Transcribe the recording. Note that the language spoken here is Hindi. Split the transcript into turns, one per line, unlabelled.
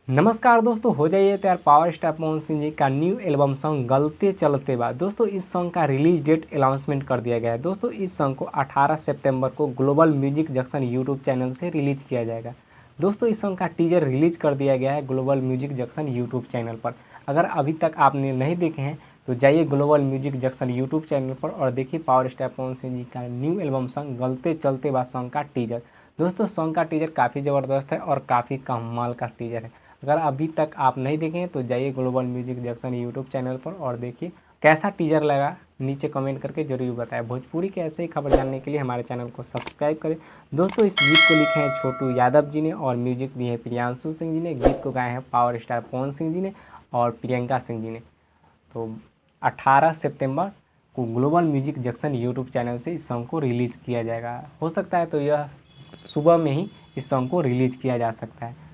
नमस्कार दोस्तों, हो जाइए तैयार पावर स्टार पवन सिंह जी का न्यू एल्बम सॉन्ग गलते चलते बा। दोस्तों इस सॉन्ग का रिलीज डेट अनाउंसमेंट कर दिया गया है। दोस्तों इस सॉन्ग को 18 सितंबर को global music junction YouTube channel से रिलीज किया जाएगा। दोस्तों इस सॉन्ग का टीजर रिलीज कर दिया गया है global music junction YouTube channel पर। अगर अभी तक आपने नहीं देखे हैं तो जाइए global music junction YouTube channel पर और देखिए पावर स्टार पवन सिंह जी का न्यू एल्बम सॉन्ग गलते चलते बा सॉन्ग का टीजर। दोस्तों सॉन्ग का टीजर काफ़ी ज़बरदस्त है और काफ़ी कमाल का टीजर है। अगर अभी तक आप नहीं देखे हैं तो जाइए global music junction YouTube channel पर और देखिए कैसा टीजर लगा। नीचे कमेंट करके जरूर बताएं। भोजपुरी के ऐसे ही खबर जानने के लिए हमारे चैनल को सब्सक्राइब करें। दोस्तों इस गीत को लिखे हैं छोटू यादव जी ने और म्यूजिक दिए हैं प्रियांशु सिंह जी ने। गीत को गाए हैं पावर स्टार पवन सिंह जी ने और प्रियंका सिंह जी ने। तो 18 सितंबर को global music junction YouTube channel से इस सॉन्ग को रिलीज़ किया जाएगा। हो सकता है तो यह सुबह में ही इस सॉन्ग को रिलीज़ किया जा सकता है।